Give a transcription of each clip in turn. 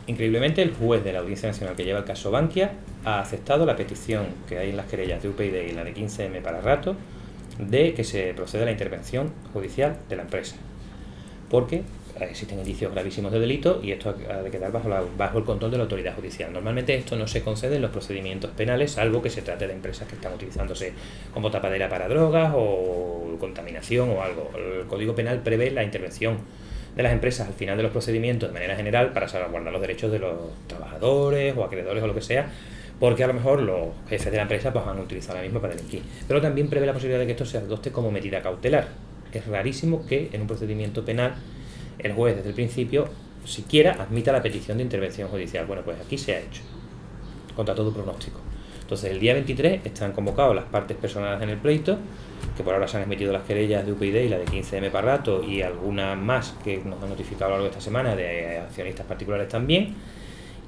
Increíblemente, el juez de la Audiencia Nacional que lleva el caso Bankia ha aceptado la petición que hay en las querellas de UPyD y la de 15M para Rato de que se proceda a la intervención judicial de la empresa, porque existen indicios gravísimos de delito y esto ha de quedar bajo el control de la autoridad judicial. Normalmente esto no se concede en los procedimientos penales, salvo que se trate de empresas que están utilizándose como tapadera para drogas o contaminación o algo. El Código Penal prevé la intervención de las empresas al final de los procedimientos de manera general para salvaguardar los derechos de los trabajadores o acreedores o lo que sea, porque a lo mejor los jefes de la empresa pues han utilizado la misma para delinquir. Pero también prevé la posibilidad de que esto se adopte como medida cautelar. Es rarísimo que en un procedimiento penal el juez desde el principio siquiera admita la petición de intervención judicial. Bueno, pues aquí se ha hecho, contra todo pronóstico. Entonces el día 23 están convocados las partes personadas en el pleito, que por ahora se han emitido las querellas de UPyD y la de 15M para Rato y algunas más que nos han notificado a lo largo de esta semana de accionistas particulares también,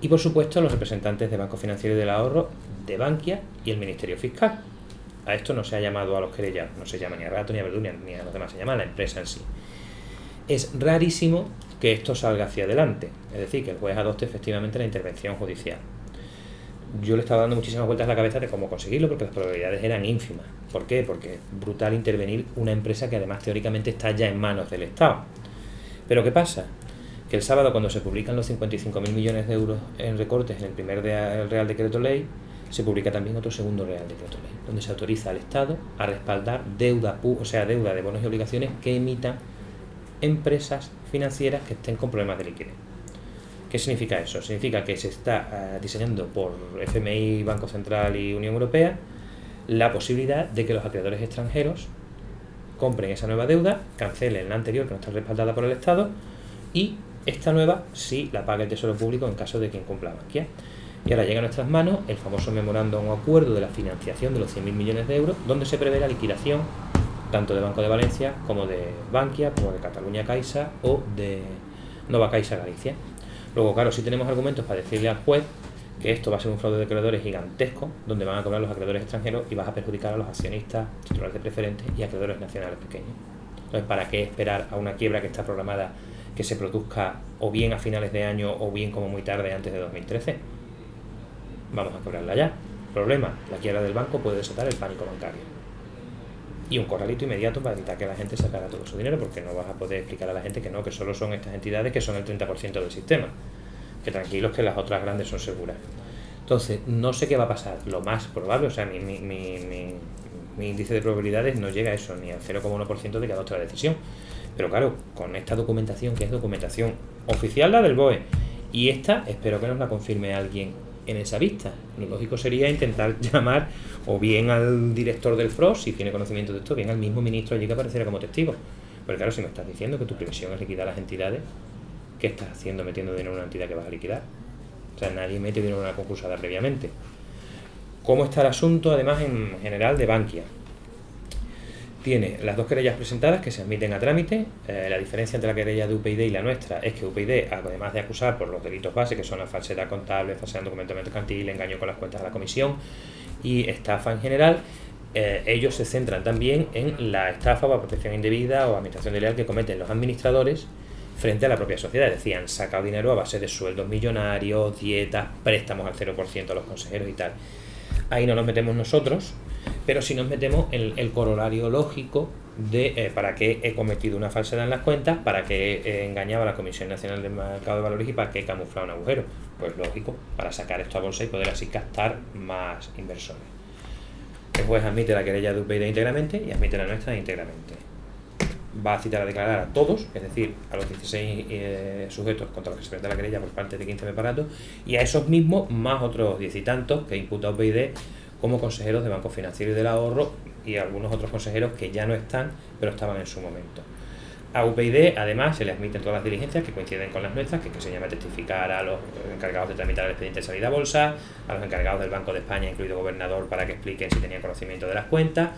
y por supuesto los representantes de Banco Financiero y del Ahorro, de Bankia y el Ministerio Fiscal. A esto no se ha llamado a los querellados, no se llama ni a Rato ni a Verdú ni a los demás, se llama a la empresa en sí. Es rarísimo que esto salga hacia adelante, es decir, que el juez adopte efectivamente la intervención judicial. Yo le estaba dando muchísimas vueltas a la cabeza de cómo conseguirlo, porque las probabilidades eran ínfimas. ¿Por qué? Porque es brutal intervenir una empresa que además teóricamente está ya en manos del Estado. Pero ¿qué pasa? Que el sábado, cuando se publican los 55.000 millones de euros en recortes en el primer Real Decreto Ley, se publica también otro segundo Real Decreto Ley, donde se autoriza al Estado a respaldar deuda de bonos y obligaciones que emitan empresas financieras que estén con problemas de liquidez. ¿Qué significa eso? Significa que se está diseñando por FMI, Banco Central y Unión Europea la posibilidad de que los acreedores extranjeros compren esa nueva deuda, cancelen la anterior que no está respaldada por el Estado y esta nueva sí la paga el Tesoro Público en caso de que incumpla Bankia. Y ahora llega a nuestras manos el famoso memorándum o acuerdo de la financiación de los 100.000 millones de euros, donde se prevé la liquidación tanto de Banco de Valencia como de Bankia, como de Cataluña Caixa o de Nova Caixa Galicia. Luego, claro, sí tenemos argumentos para decirle al juez que esto va a ser un fraude de acreedores gigantesco, donde van a cobrar los acreedores extranjeros y vas a perjudicar a los accionistas, titulares de preferentes y acreedores nacionales pequeños. Entonces, ¿para qué esperar a una quiebra que está programada que se produzca o bien a finales de año o bien como muy tarde antes de 2013? Vamos a quebrarla ya. Problema, la quiebra del banco puede desatar el pánico bancario. Y un corralito inmediato para evitar que la gente sacara todo su dinero, porque no vas a poder explicar a la gente que no, que solo son estas entidades que son el 30% del sistema, que tranquilos que las otras grandes son seguras. Entonces, no sé qué va a pasar. Lo más probable, o sea, mi índice de probabilidades no llega a eso, ni al 0,1% de que adopte la decisión. Pero claro, con esta documentación, que es documentación oficial, la del BOE, y esta, espero que nos la confirme alguien en esa vista. Lo lógico sería intentar llamar o bien al director del FROS, si tiene conocimiento de esto, bien al mismo ministro allí que apareciera como testigo. Pero claro, si me estás diciendo que tu previsión es liquidar las entidades, ¿qué estás haciendo metiendo dinero en una entidad que vas a liquidar? O sea, nadie mete dinero en una concursada previamente. ¿Cómo está el asunto, además, en general de Bankia? Tiene las dos querellas presentadas que se admiten a trámite. La diferencia entre la querella de UPyD y la nuestra es que UPyD, además de acusar por los delitos base, que son la falsedad contable, falsedad en documento mercantil, engaño con las cuentas de la comisión y estafa en general, ellos se centran también en la estafa o protección indebida o administración desleal que cometen los administradores frente a la propia sociedad. Es decir, han sacado dinero a base de sueldos millonarios, dietas, préstamos al 0% a los consejeros y tal. Ahí no nos metemos nosotros, pero sí nos metemos en el corolario lógico de para qué he cometido una falsedad en las cuentas, para qué he engañado a la Comisión Nacional del Mercado de Valores y para qué he camuflado un agujero. Pues lógico, para sacar esto a bolsa y poder así captar más inversores. El juez admite la querella de UPyD íntegramente y admite la nuestra íntegramente. Va a citar a declarar a todos, es decir, a los 16 sujetos contra los que se presenta la querella por parte de 15 Parato y a esos mismos más otros 10 y tantos que imputa UPyD como consejeros de Banco Financiero y del Ahorro y algunos otros consejeros que ya no están, pero estaban en su momento. A UPyD, además, se le admiten todas las diligencias que coinciden con las nuestras, que se llama testificar a los encargados de tramitar el expediente de salida a bolsa, a los encargados del Banco de España, incluido gobernador, para que expliquen si tenían conocimiento de las cuentas.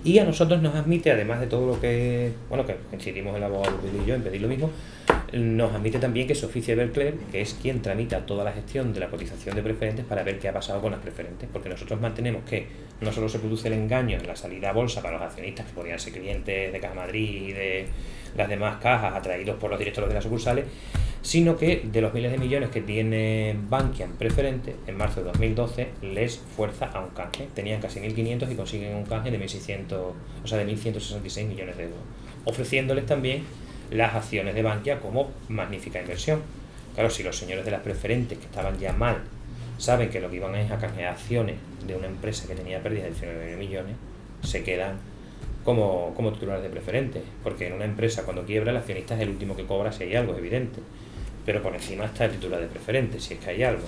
Y a nosotros nos admite, además de todo lo que, bueno, que coincidimos el abogado y yo en pedir lo mismo, nos admite también que se oficie Bercler, que es quien tramita toda la gestión de la cotización de preferentes para ver qué ha pasado con las preferentes, porque nosotros mantenemos que no solo se produce el engaño en la salida a bolsa para los accionistas, que podrían ser clientes de Caja Madrid y de las demás cajas atraídos por los directores de las sucursales, sino que de los miles de millones que tiene Bankia en preferente, en marzo de 2012 les fuerza a un canje. Tenían casi 1.500 y consiguen un canje de 1.600, o sea, de 1.166 millones de euros, ofreciéndoles también las acciones de Bankia como magnífica inversión. Claro, si los señores de las preferentes, que estaban ya mal, saben que lo que iban es a canjear acciones de una empresa que tenía pérdidas de 19 millones, se quedan como titulares de preferentes, porque en una empresa cuando quiebra el accionista es el último que cobra si hay algo, es evidente, pero por encima está el titular de preferentes si es que hay algo.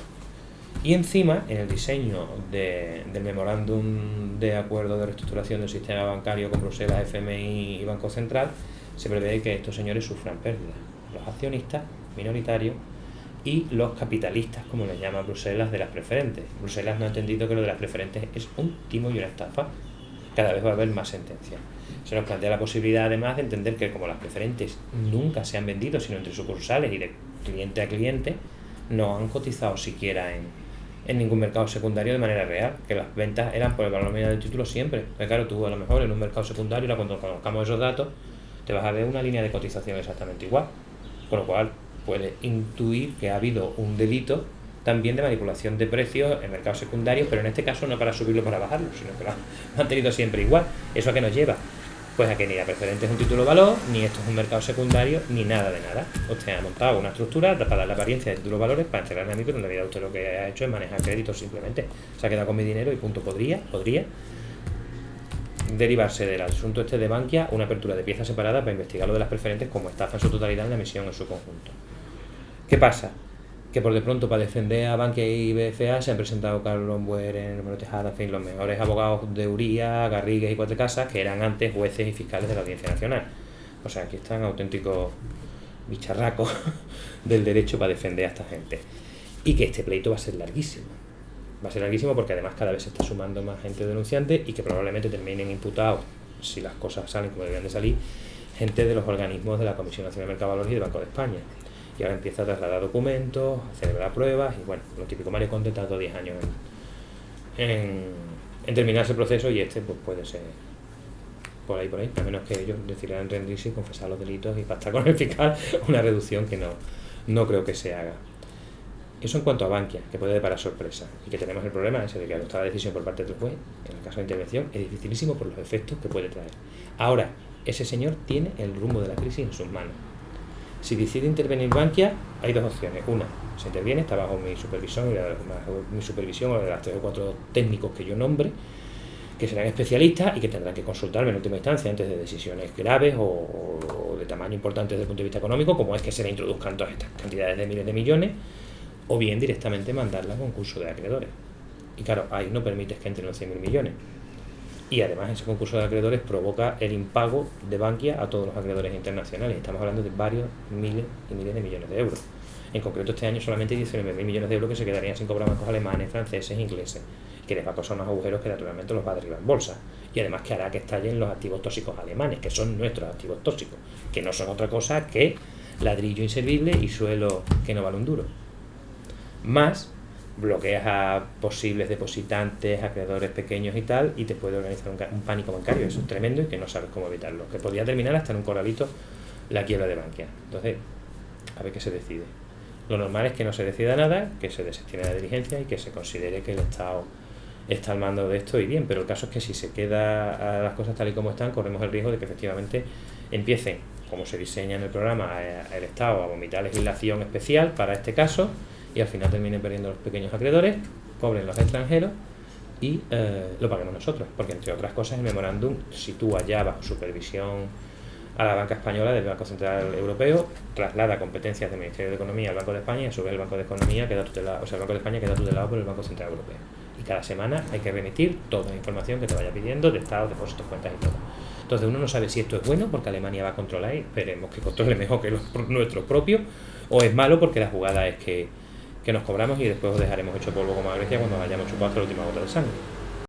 Y encima, en el diseño del memorándum de acuerdo de reestructuración del sistema bancario con Bruselas, FMI y Banco Central, se prevé que estos señores sufran pérdidas, los accionistas minoritarios y los capitalistas, como les llama Bruselas, de las preferentes. Bruselas no ha entendido que lo de las preferentes es un timo y una estafa. Cada vez va a haber más sentencias. Se nos plantea la posibilidad, además, de entender que como las preferentes nunca se han vendido, sino entre sucursales y de cliente a cliente, no han cotizado siquiera en ningún mercado secundario de manera real, que las ventas eran por el valor nominal del título siempre. Pero claro, tú a lo mejor en un mercado secundario, cuando conozcamos esos datos, te vas a ver una línea de cotización exactamente igual, con lo cual puedes intuir que ha habido un delito también de manipulación de precios en mercados secundarios, pero en este caso no para subirlo o para bajarlo, sino que lo han mantenido siempre igual. ¿Eso a qué nos lleva? Pues a que ni la preferente es un título valor, ni esto es un mercado secundario, ni nada de nada. Usted ha montado una estructura para dar la apariencia de títulos valores para entregarme a mí, pero en realidad usted lo que ha hecho es manejar créditos simplemente. Se ha quedado con mi dinero y punto. Podría derivarse del asunto este de Bankia una apertura de piezas separadas para investigar lo de las preferentes como estafa en su totalidad en la emisión en su conjunto. ¿Qué pasa? Que por de pronto para defender a Bankia y BFA se han presentado Carlos Bueren, Romero Tejada, en fin, los mejores abogados de Uría, Garrigues y Cuatro Casas, que eran antes jueces y fiscales de la Audiencia Nacional. O sea, aquí están auténticos bicharracos del derecho para defender a esta gente. Y que este pleito va a ser larguísimo. Va a ser larguísimo porque además cada vez se está sumando más gente denunciante y que probablemente terminen imputados, si las cosas salen como deberían de salir, gente de los organismos de la Comisión Nacional de Mercado de Valores y del Banco de España. Y ahora empieza a trasladar documentos, a celebrar pruebas y bueno, lo típico. Mario Conde tardó 10 años en terminar ese proceso y este pues puede ser por ahí, a menos que ellos decidan rendirse y confesar los delitos y pactar con el fiscal una reducción que no creo que se haga. Eso en cuanto a Bankia, que puede deparar sorpresa y que tenemos el problema ese de que adoptar la decisión por parte del juez, en el caso de intervención, es dificilísimo por los efectos que puede traer. Ahora, ese señor tiene el rumbo de la crisis en sus manos. Si decide intervenir Bankia, hay dos opciones. Una, se interviene, está bajo mi supervisión o la de las 3 o 4 técnicos que yo nombre, que serán especialistas y que tendrán que consultarme en última instancia antes de decisiones graves o de tamaño importante desde el punto de vista económico, como es que se le introduzcan todas estas cantidades de miles de millones, o bien directamente mandarla a concurso de acreedores. Y claro, ahí no permites que entren los 100.000 millones. Y además ese concurso de acreedores provoca el impago de Bankia a todos los acreedores internacionales. Estamos hablando de varios miles y miles de millones de euros. En concreto este año solamente 19.000 millones de euros que se quedarían sin cobrar bancos alemanes, franceses, ingleses, que les va a causar unos agujeros que naturalmente los va a derribar en bolsa. Y además que hará que estallen los activos tóxicos alemanes, que son nuestros activos tóxicos, que no son otra cosa que ladrillo inservible y suelo que no vale un duro. Más bloqueas a posibles depositantes, acreedores pequeños y tal, y te puede organizar un pánico bancario. Eso es tremendo y que no sabes cómo evitarlo, que podría terminar hasta en un corralito la quiebra de Bankia. Entonces, a ver qué se decide. Lo normal es que no se decida nada, que se desestime la diligencia y que se considere que el Estado está al mando de esto y bien, pero el caso es que si se queda las cosas tal y como están, corremos el riesgo de que efectivamente empiecen, como se diseña en el programa, el Estado a vomitar legislación especial para este caso, y al final terminen perdiendo los pequeños acreedores, cobren los extranjeros y lo paguemos nosotros, porque entre otras cosas el memorándum sitúa ya bajo supervisión a la banca española del Banco Central Europeo, traslada competencias del Ministerio de Economía al Banco de España y a su vez el Banco de Economía queda tutelado, el Banco de España queda tutelado por el Banco Central Europeo. Y cada semana hay que remitir toda la información que te vaya pidiendo de estados, depósitos, cuentas y todo. Entonces uno no sabe si esto es bueno porque Alemania va a controlar y esperemos que controle mejor que los nuestros propios, o es malo porque la jugada es que nos cobramos y después os dejaremos hecho polvo como a Grecia cuando hayamos chupado hasta la última gota de sangre.